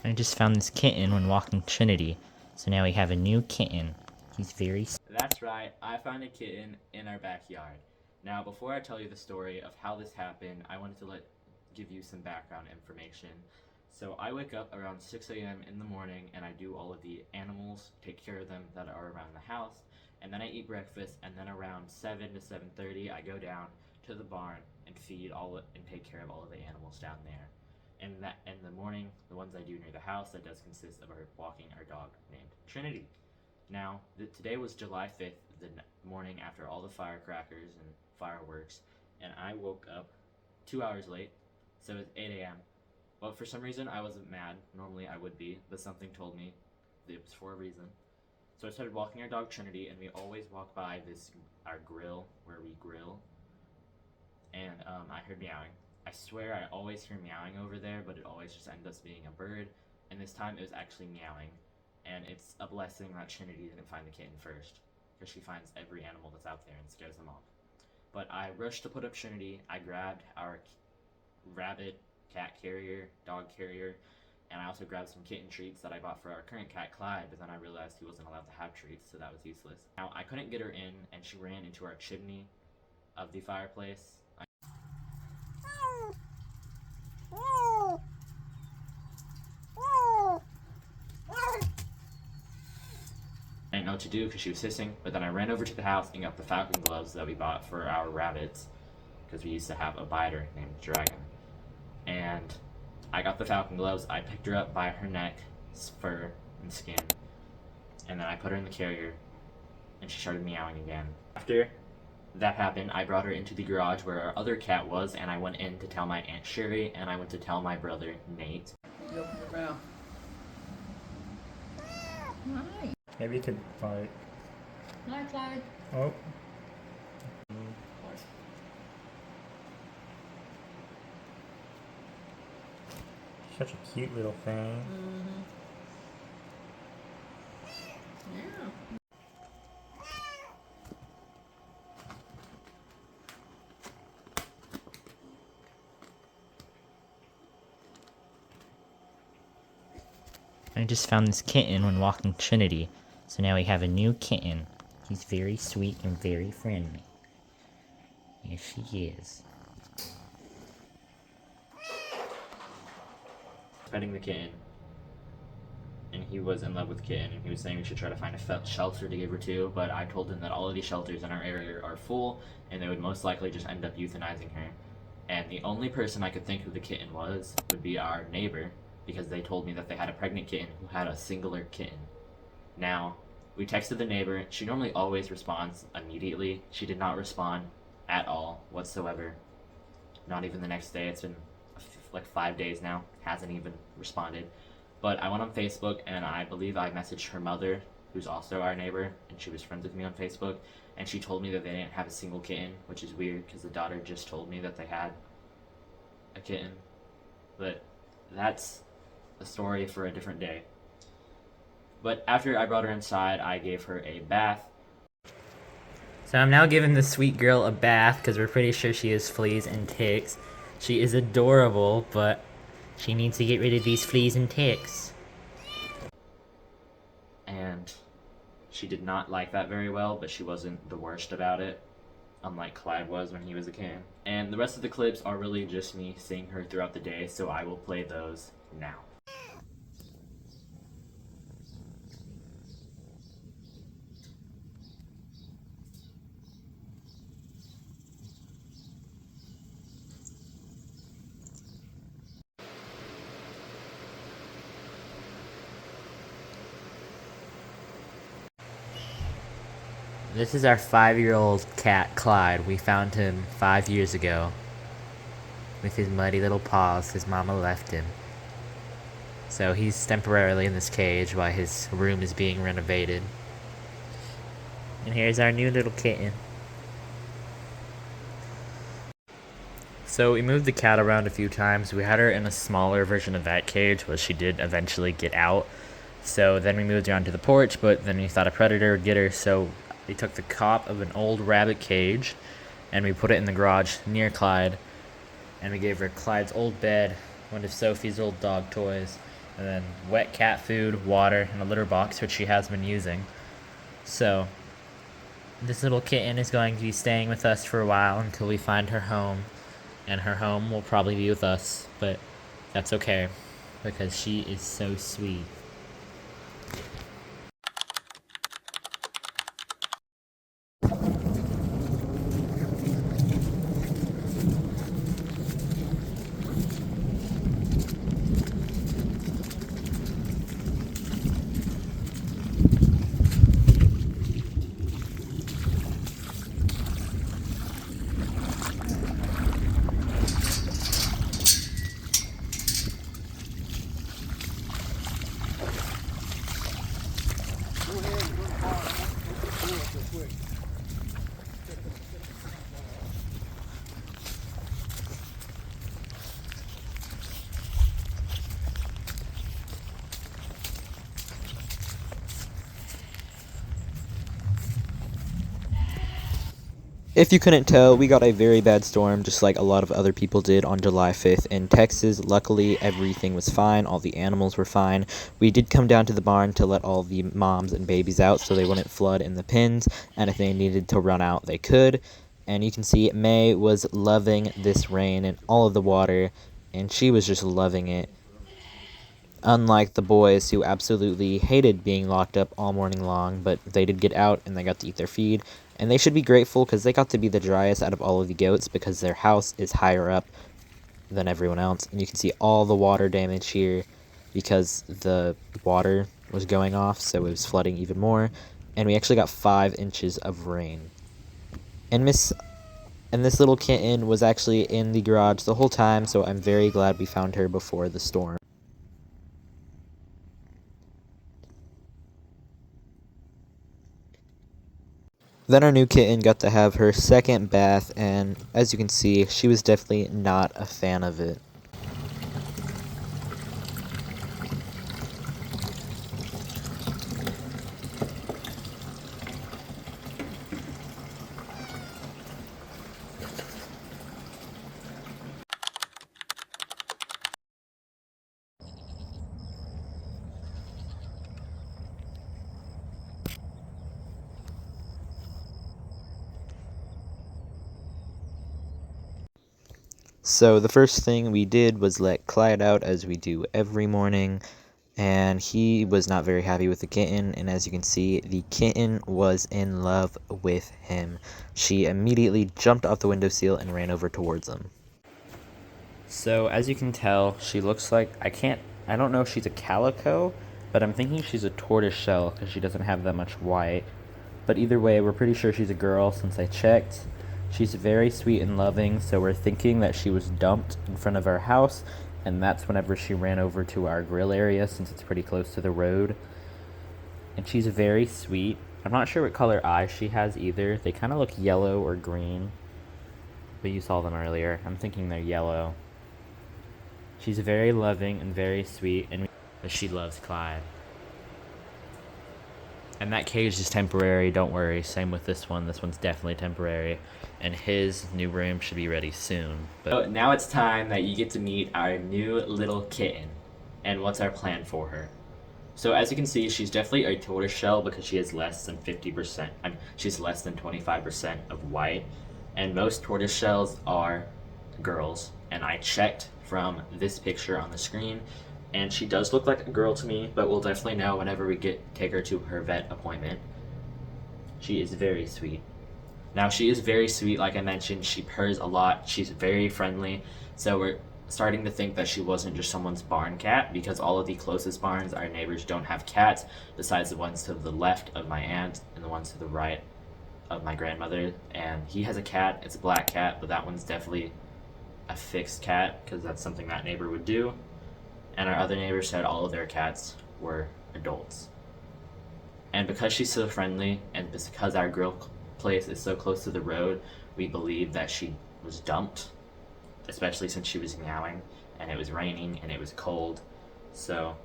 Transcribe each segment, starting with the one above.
I just found this kitten when walking Trinity, so now we have a new kitten. He's very... That's right, I found a kitten in our backyard. Now, before I tell you the story of how this happened, I wanted to give you some background information. So I wake up around 6 a.m. in the morning and I do all of the animals, take care of them that are around the house, and then I eat breakfast, and then around 7 to 7:30 I go down to the barn and and take care of all of the animals down there. And that in the morning, the ones I do near the house, that does consist of walking our dog named Trinity. Now, today was July 5th, the morning after all the firecrackers and fireworks, and I woke up 2 hours late, so it was 8 a.m. But for some reason, I wasn't mad. Normally I would be, but something told me it was for a reason. So I started walking our dog Trinity, and we always walk by our grill, where we grill, and I heard meowing. I swear I always hear meowing over there, but it always just ends up being a bird, and this time it was actually meowing. And it's a blessing that Trinity didn't find the kitten first, because she finds every animal that's out there and scares them off. But I rushed to put up Trinity. I grabbed our rabbit, cat carrier, dog carrier, and I also grabbed some kitten treats that I bought for our current cat, Clyde, but then I realized he wasn't allowed to have treats, so that was useless. Now, I couldn't get her in, and she ran into our chimney of the fireplace. I didn't know what to do because she was hissing, but then I ran over to the house and got the falcon gloves that we bought for our rabbits, because we used to have a biter named Dragon. And I got the falcon gloves, I picked her up by her neck, fur, and skin, and then I put her in the carrier, and she started meowing again. After that happened, I brought her into the garage where our other cat was, and I went in to tell my Aunt Sherry, and I went to tell my brother, Nate. You open your mouth. Hi. Maybe you could fight. Hi, Clyde. Oh. Such a cute little thing. Mm-hmm. Yeah. I just found this kitten when walking Trinity, so now we have a new kitten. He's very sweet and very friendly. Yes, she is. Petting the kitten, and he was in love with Kitten, and he was saying we should try to find a shelter to give her to, but I told him that all of these shelters in our area are full, and they would most likely just end up euthanizing her. And the only person I could think who the kitten would be our neighbor, because they told me that they had a pregnant kitten who had a singular kitten. Now, we texted the neighbor. She normally always responds immediately. She did not respond at all whatsoever. Not even the next day. It's been like 5 days now. Hasn't even responded. But I went on Facebook, and I believe I messaged her mother, who's also our neighbor, and she was friends with me on Facebook, and she told me that they didn't have a single kitten, which is weird because the daughter just told me that they had a kitten. But that's a story for a different day. But after I brought her inside, I gave her a bath. So I'm now giving the sweet girl a bath because we're pretty sure she has fleas and ticks. She is adorable, but she needs to get rid of these fleas and ticks. And she did not like that very well, but she wasn't the worst about it, unlike Clyde was when he was a kitten. And the rest of the clips are really just me seeing her throughout the day, so I will play those now. This is our 5-year-old cat, Clyde. We found him 5 years ago. With his muddy little paws, his mama left him. So he's temporarily in this cage while his room is being renovated. And here's our new little kitten. So we moved the cat around a few times. We had her in a smaller version of that cage, but she did eventually get out. So then we moved her onto the porch, but then we thought a predator would get her, so we took the top of an old rabbit cage and we put it in the garage near Clyde, and we gave her Clyde's old bed, one of Sophie's old dog toys, and then wet cat food, water, and a litter box, which she has been using. So this little kitten is going to be staying with us for a while until we find her home, and her home will probably be with us, but that's okay because she is so sweet. If you couldn't tell, we got a very bad storm, just like a lot of other people did on July 5th in Texas. Luckily, everything was fine. All the animals were fine. We did come down to the barn to let all the moms and babies out so they wouldn't flood in the pens, and if they needed to run out, they could. And you can see May was loving this rain and all of the water, and she was just loving it. Unlike the boys who absolutely hated being locked up all morning long, but they did get out and they got to eat their feed. And they should be grateful because they got to be the driest out of all of the goats because their house is higher up than everyone else. And you can see all the water damage here because the water was going off, so it was flooding even more. And we actually got 5 inches of rain. And this little kitten was actually in the garage the whole time, so I'm very glad we found her before the storm. Then our new kitten got to have her second bath, and as you can see, she was definitely not a fan of it. So the first thing we did was let Clyde out as we do every morning, and he was not very happy with the kitten, and as you can see, the kitten was in love with him. She immediately jumped off the windowsill and ran over towards him. So as you can tell, she looks like, I don't know if she's a calico, but I'm thinking she's a tortoiseshell because she doesn't have that much white. But either way, we're pretty sure she's a girl since I checked. She's very sweet and loving, so we're thinking that she was dumped in front of our house, and that's whenever she ran over to our grill area since it's pretty close to the road. And she's very sweet. I'm not sure what color eyes she has either. They kind of look yellow or green, but you saw them earlier. I'm thinking they're yellow. She's very loving and very sweet, and she loves Clyde. And that cage is temporary, don't worry. Same with this one. This one's definitely temporary. And his new room should be ready soon. So now it's time that you get to meet our new little kitten. And what's our plan for her? So as you can see, she's definitely a tortoiseshell because she has less than 50%. She's less than 25% of white. And most tortoiseshells are girls. And I checked from this picture on the screen, and she does look like a girl to me, but we'll definitely know whenever we take her to her vet appointment. She is very sweet. Now, she is very sweet, like I mentioned. She purrs a lot. She's very friendly. So we're starting to think that she wasn't just someone's barn cat, because all of the closest barns, our neighbors, don't have cats, besides the ones to the left of my aunt and the ones to the right of my grandmother. And he has a cat. It's a black cat, but that one's definitely a fixed cat because that's something that neighbor would do. And our other neighbor said all of their cats were adults. And because she's so friendly, and because our grill place is so close to the road, we believe that she was dumped, especially since she was meowing, and it was raining, and it was cold. So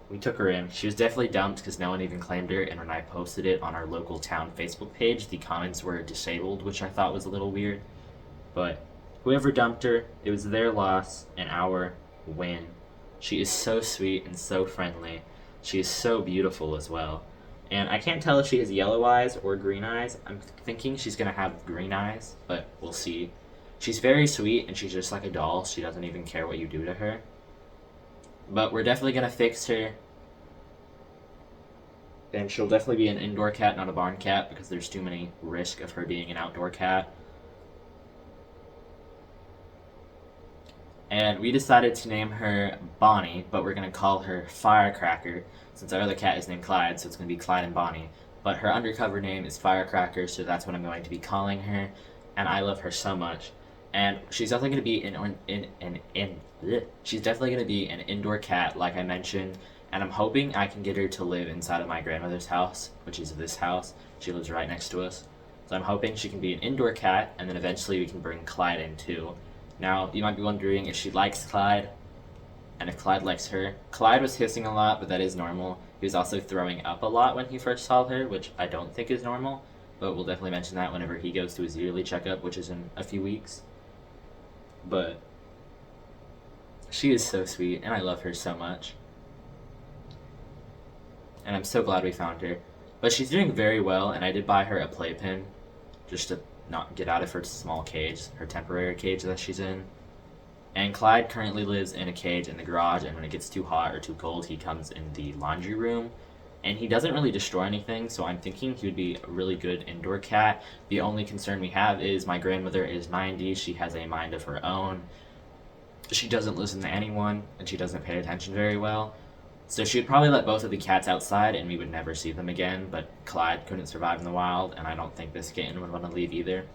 we took her in. She was definitely dumped because no one even claimed her, and when I posted it on our local town Facebook page, the comments were disabled, which I thought was a little weird. But whoever dumped her, it was their loss and our win. She is so sweet and so friendly. She is so beautiful as well. And I can't tell if she has yellow eyes or green eyes. I'm thinking she's gonna have green eyes, but we'll see. She's very sweet and she's just like a doll. She doesn't even care what you do to her. But we're definitely gonna fix her. And she'll definitely be an indoor cat, not a barn cat, because there's too many risk of her being an outdoor cat. And we decided to name her Bonnie, but we're going to call her Firecracker, since our other cat is named Clyde, so it's going to be Clyde and Bonnie. But her undercover name is Firecracker, so that's what I'm going to be calling her, and I love her so much. And she's definitely going to be she's definitely going to be an indoor cat, like I mentioned, and I'm hoping I can get her to live inside of my grandmother's house, which is this house. She lives right next to us. So I'm hoping she can be an indoor cat, and then eventually we can bring Clyde in too. Now, you might be wondering if she likes Clyde, and if Clyde likes her. Clyde was hissing a lot, but that is normal. He was also throwing up a lot when he first saw her, which I don't think is normal, but we'll definitely mention that whenever he goes to his yearly checkup, which is in a few weeks. But she is so sweet, and I love her so much. And I'm so glad we found her. But she's doing very well, and I did buy her a playpen, just to not get out of her small cage, her temporary cage that she's in. And Clyde currently lives in a cage in the garage, and when it gets too hot or too cold, he comes in the laundry room. And he doesn't really destroy anything, so I'm thinking he would be a really good indoor cat. The only concern we have is my grandmother is 90, she has a mind of her own. She doesn't listen to anyone, and she doesn't pay attention very well. So she would probably let both of the cats outside, and we would never see them again, but Clyde couldn't survive in the wild, and I don't think this kitten would want to leave either.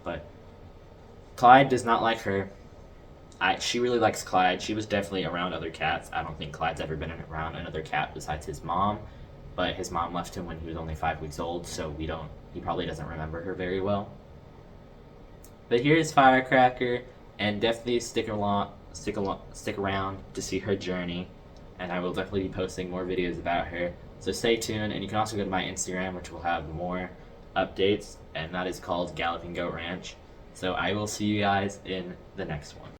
But Clyde does not like her. She really likes Clyde. She was definitely around other cats. I don't think Clyde's ever been around another cat besides his mom, but his mom left him when he was only 5 weeks old, so he probably doesn't remember her very well. But here's Firecracker, and definitely stick around to see her journey, and I will definitely be posting more videos about her. So stay tuned, and you can also go to my Instagram, which will have more updates, and that is called Galloping Goat Ranch. So I will see you guys in the next one.